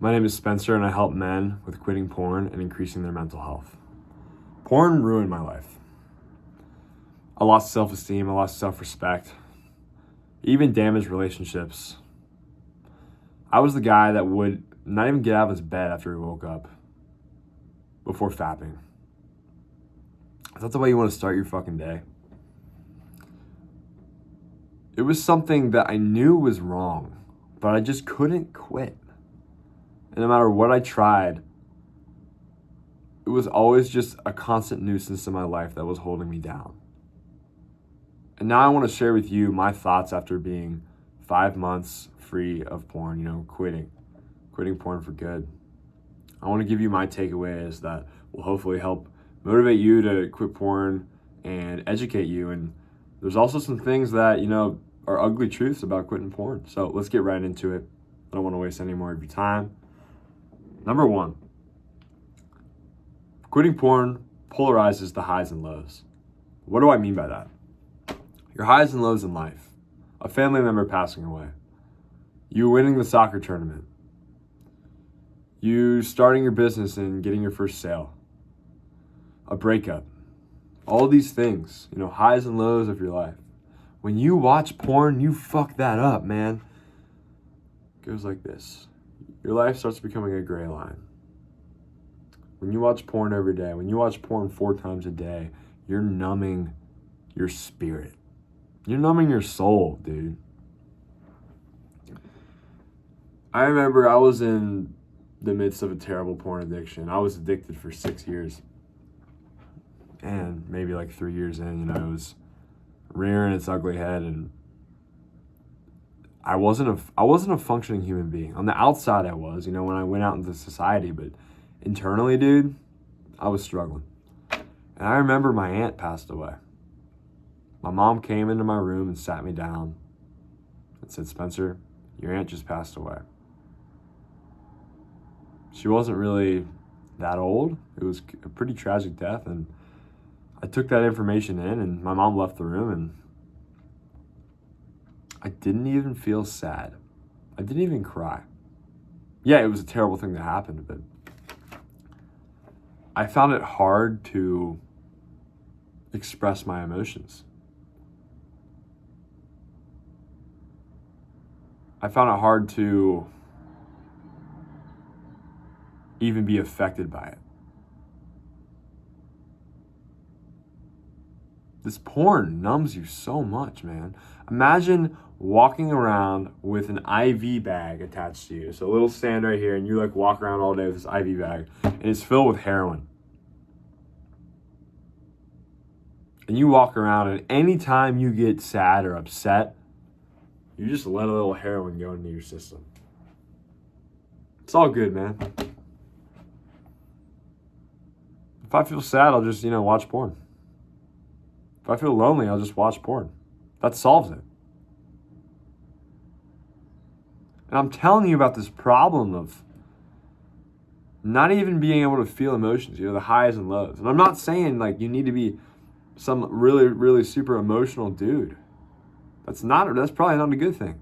My name is Spencer, and I help men with quitting porn and increasing their mental health. Porn ruined my life. I lost self-esteem, I lost self-respect, even damaged relationships. I was the guy that would not even get out of his bed after he woke up before fapping. Is that the way you want to start your fucking day? It was something that I knew was wrong, but I just couldn't quit. And no matter what I tried, it was always just a constant nuisance in my life that was holding me down. And now I want to share with you my thoughts after being 5 months free of porn, quitting porn for good. I want to give you my takeaways that will hopefully help motivate you to quit porn and educate you. And there's also some things that, are ugly truths about quitting porn. So let's get right into it. I don't want to waste any more of your time. Number 1, quitting porn polarizes the highs and lows. What do I mean by that? Your highs and lows in life. A family member passing away. You winning the soccer tournament. You starting your business and getting your first sale. A breakup. All these things, highs and lows of your life. When you watch porn, you fuck that up, man. It goes like this. Your life starts becoming a gray line. When you watch porn every day, when you watch porn 4 times a day, you're numbing your spirit. You're numbing your soul, dude. I remember I was in the midst of a terrible porn addiction. I was addicted for 6 years. And maybe like 3 years in, it was rearing its ugly head, and I wasn't a functioning human being. On the outside I was, when I went out into society, but internally, dude, I was struggling. And I remember my aunt passed away. My mom came into my room and sat me down and said, "Spencer, your aunt just passed away." She wasn't really that old. It was a pretty tragic death, and I took that information in, and my mom left the room, and I didn't even feel sad. I didn't even cry. Yeah, it was a terrible thing that happened, but I found it hard to express my emotions. I found it hard to even be affected by it. This porn numbs you so much, man. Imagine walking around with an IV bag attached to you. So a little stand right here, and you walk around all day with this IV bag, and it's filled with heroin. And you walk around, and anytime you get sad or upset, you just let a little heroin go into your system. It's all good, man. If I feel sad, I'll just, watch porn. If I feel lonely, I'll just watch porn. That solves it. And I'm telling you about this problem of not even being able to feel emotions, the highs and lows. And I'm not saying you need to be some really, really super emotional dude. That's probably not a good thing.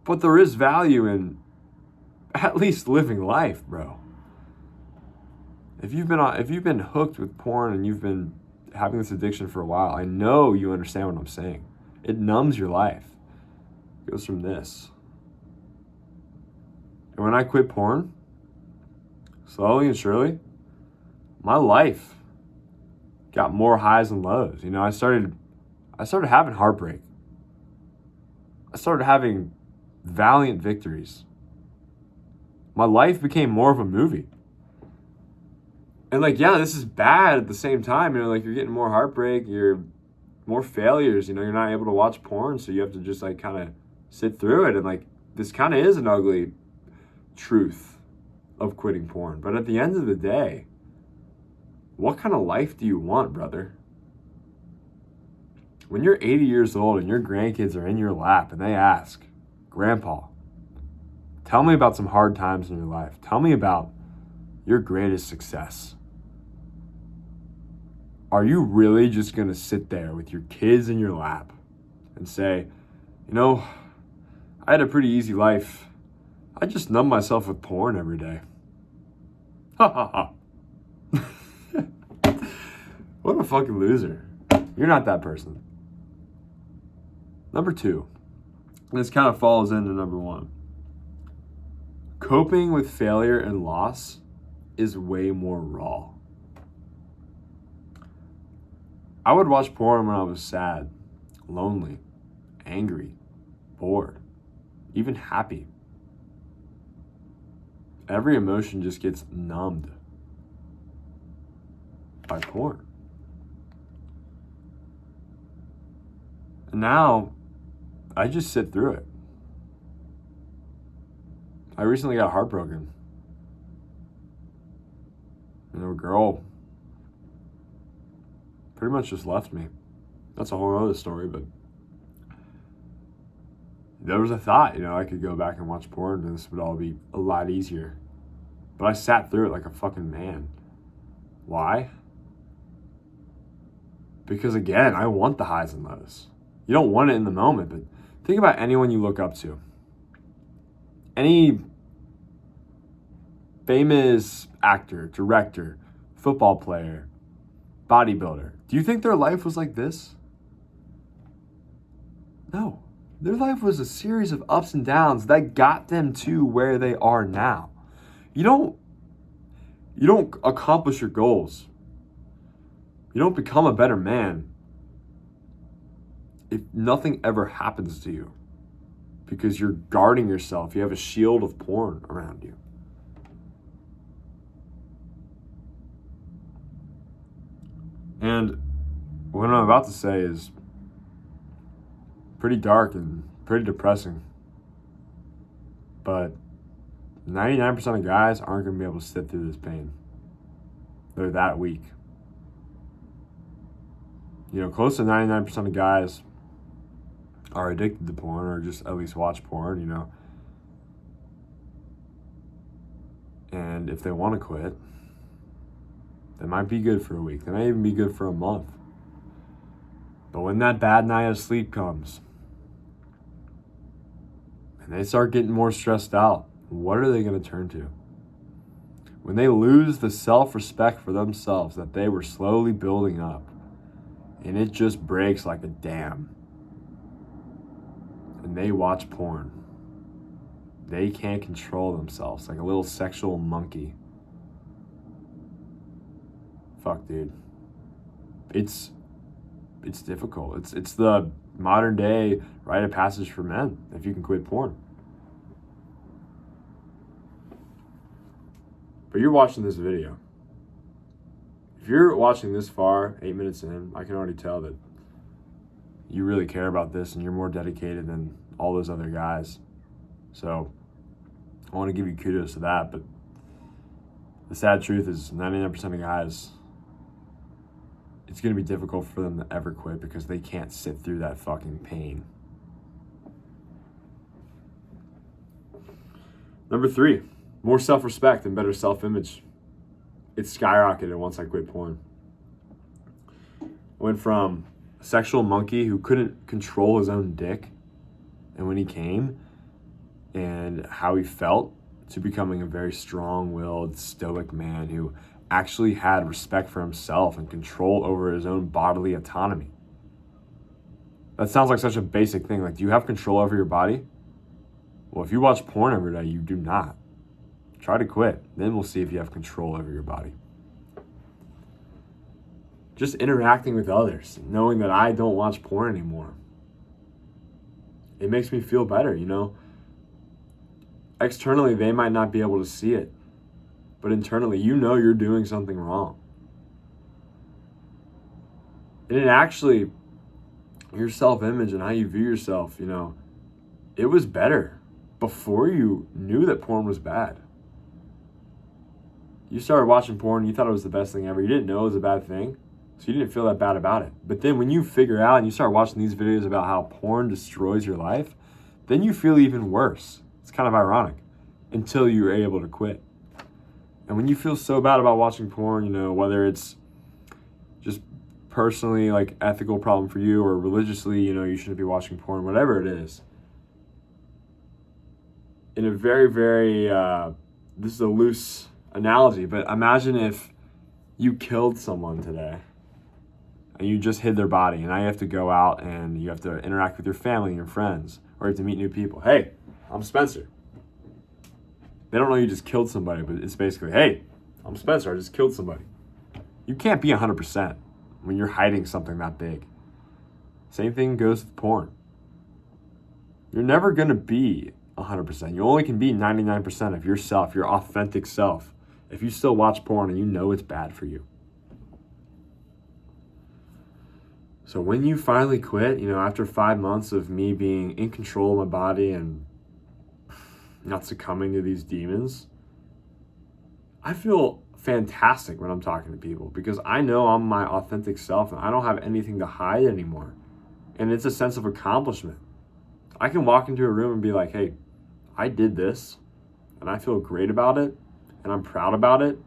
But there is value in at least living life, bro. If you've been hooked with porn and you've been having this addiction for a while, I know you understand what I'm saying. It numbs your life. It goes from this. And when I quit porn, slowly and surely, my life got more highs and lows. I started having heartbreak. I started having valiant victories. My life became more of a movie. And this is bad at the same time. You're getting more heartbreak, you're more failures. You're not able to watch porn, so you have to just kind of sit through it. And this kind of is an ugly truth of quitting porn. But at the end of the day, what kind of life do you want, brother? When you're 80 years old and your grandkids are in your lap and they ask, "Grandpa, tell me about some hard times in your life. Tell me about your greatest success." Are you really just going to sit there with your kids in your lap and say, I had a pretty easy life. I just numb myself with porn every day. Ha ha ha. What a fucking loser. You're not that person. Number 2. This kind of falls into number 1. Coping with failure and loss is way more raw. I would watch porn when I was sad, lonely, angry, bored, even happy. Every emotion just gets numbed by porn. And now, I just sit through it. I recently got heartbroken. A girl pretty much just left me. That's a whole other story, but there was a thought, I could go back and watch porn and this would all be a lot easier. But I sat through it like a fucking man. Why? Because again, I want the highs and lows. You don't want it in the moment, but think about anyone you look up to. Any famous actor, director, football player, bodybuilder. Do you think their life was like this? No. Their life was a series of ups and downs that got them to where they are now. You don't accomplish your goals. You don't become a better man if nothing ever happens to you because you're guarding yourself. You have a shield of porn around you. And what I'm about to say is pretty dark and pretty depressing. But 99% of guys aren't going to be able to sit through this pain. They're that weak. Close to 99% of guys are addicted to porn or just at least watch porn, And if they want to quit, they might be good for a week. They might even be good for a month. But when that bad night of sleep comes and they start getting more stressed out, what are they going to turn to? When they lose the self-respect for themselves that they were slowly building up and it just breaks like a dam and they watch porn, they can't control themselves like a little sexual monkey. Fuck, dude. It's difficult. It's the modern day rite of passage for men if you can quit porn. But you're watching this video. If you're watching this far, 8 minutes in, I can already tell that you really care about this and you're more dedicated than all those other guys. So I want to give you kudos to that, but the sad truth is 99% of guys, it's going to be difficult for them to ever quit because they can't sit through that fucking pain. Number 3, more self-respect and better self-image. It skyrocketed once I quit porn. I went from a sexual monkey who couldn't control his own dick and when he came and how he felt to becoming a very strong-willed, stoic man who actually had respect for himself and control over his own bodily autonomy. That sounds like such a basic thing. Like, do you have control over your body? Well, if you watch porn every day, you do not. Try to quit. Then we'll see if you have control over your body. Just interacting with others, knowing that I don't watch porn anymore. It makes me feel better, Externally, they might not be able to see it. But internally, you're doing something wrong. And it actually, your self-image and how you view yourself, it was better before you knew that porn was bad. You started watching porn, you thought it was the best thing ever. You didn't know it was a bad thing, so you didn't feel that bad about it. But then when you figure out and you start watching these videos about how porn destroys your life, then you feel even worse. It's kind of ironic until you're able to quit. And when you feel so bad about watching porn, whether it's just personally like ethical problem for you or religiously, you shouldn't be watching porn, whatever it is, in a very, very, this is a loose analogy, but imagine if you killed someone today and you just hid their body, and now you have to go out and you have to interact with your family and your friends, or you have to meet new people. Hey, I'm Spencer. They don't know you just killed somebody, but it's basically, hey, I'm Spencer, I just killed somebody. You can't be 100% when you're hiding something that big. Same thing goes with porn. You're never going to be 100%. You only can be 99% of yourself, your authentic self, if you still watch porn and you know it's bad for you. So when you finally quit, after 5 months of me being in control of my body and not succumbing to these demons, I feel fantastic when I'm talking to people because I know I'm my authentic self and I don't have anything to hide anymore. And it's a sense of accomplishment. I can walk into a room and be like, hey, I did this and I feel great about it and I'm proud about it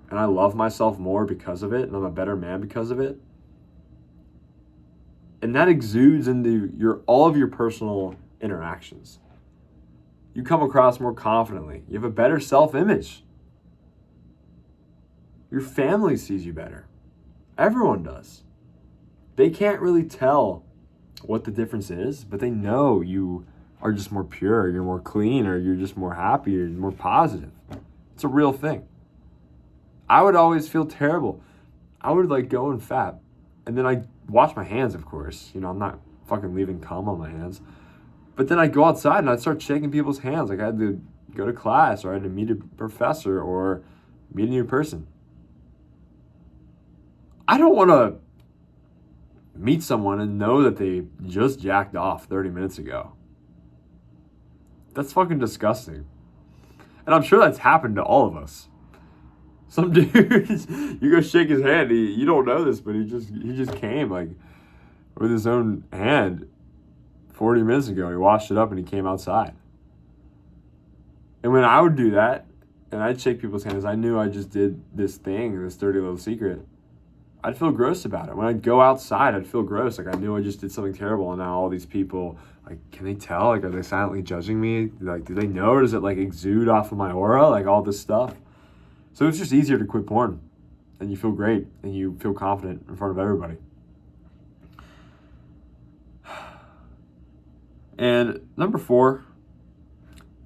and I love myself more because of it and I'm a better man because of it. And that exudes into all of your personal interactions. You come across more confidently. You have a better self-image. Your family sees you better. Everyone does. They can't really tell what the difference is, but they know you are just more pure, you're more clean, or you're just more happy, you're more positive. It's a real thing. I would always feel terrible. I would go and fap, and then I wash my hands, of course. I'm not fucking leaving cum on my hands. But then I'd go outside and I'd start shaking people's hands. I had to go to class or I had to meet a professor or meet a new person. I don't want to meet someone and know that they just jacked off 30 minutes ago. That's fucking disgusting. And I'm sure that's happened to all of us. Some dudes, you go shake his hand, you don't know this, but he just came with his own hand 40 minutes ago. He washed it up and he came outside. And when I would do that and I'd shake people's hands, I knew I just did this thing, this dirty little secret. I'd feel gross about it. When I'd go outside, I'd feel gross. I knew I just did something terrible, and now all these people, can they tell? Are they silently judging me? Do they know? Or does it exude off of my aura? All this stuff. So it's just easier to quit porn, and you feel great, and you feel confident in front of everybody. And number 4,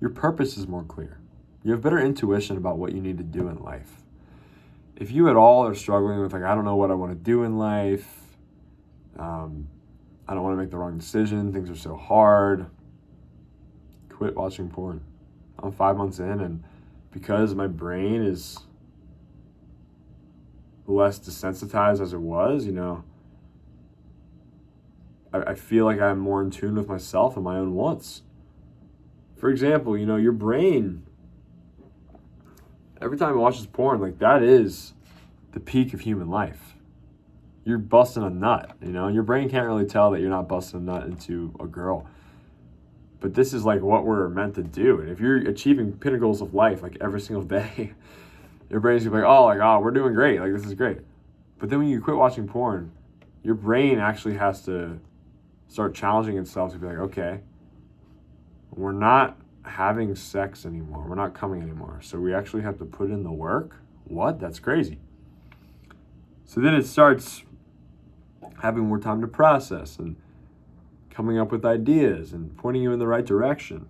your purpose is more clear. You have better intuition about what you need to do in life. If you at all are struggling with I don't know what I want to do in life, I don't want to make the wrong decision, things are so hard, quit watching porn. I'm 5 months in, and because my brain is less desensitized as it was, I feel like I'm more in tune with myself and my own wants. For example, your brain, every time it watches porn, that is the peak of human life. You're busting a nut, and your brain can't really tell that you're not busting a nut into a girl. But this is what we're meant to do. And if you're achieving pinnacles of life every single day, your brain's gonna be oh, we're doing great. This is great. But then when you quit watching porn, your brain actually has to start challenging itself to be okay, we're not having sex anymore. We're not coming anymore. So we actually have to put in the work? What? That's crazy. So then it starts having more time to process and coming up with ideas and pointing you in the right direction.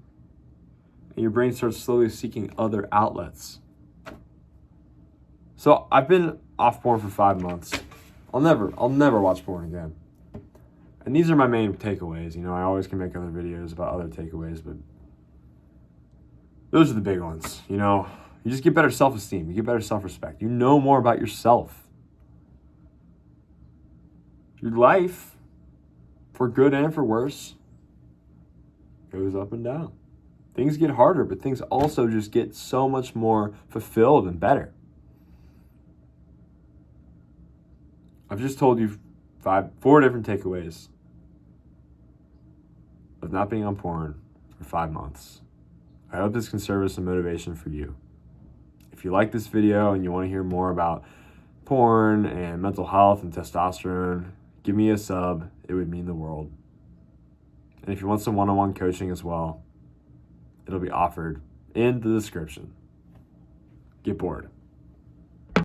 And your brain starts slowly seeking other outlets. So I've been off porn for 5 months. I'll never watch porn again. And these are my main takeaways. I always can make other videos about other takeaways, but those are the big ones. You just get better self-esteem. You get better self-respect. You know more about yourself. Your life, for good and for worse, goes up and down. Things get harder, but things also just get so much more fulfilled and better. I've just told you 4 different takeaways of not being on porn for 5 months. I hope this can serve as some motivation for you. If you like this video and you want to hear more about porn and mental health and testosterone, give me a sub. It would mean the world. And if you want some one-on-one coaching as well, It'll be offered in the description. Get bored.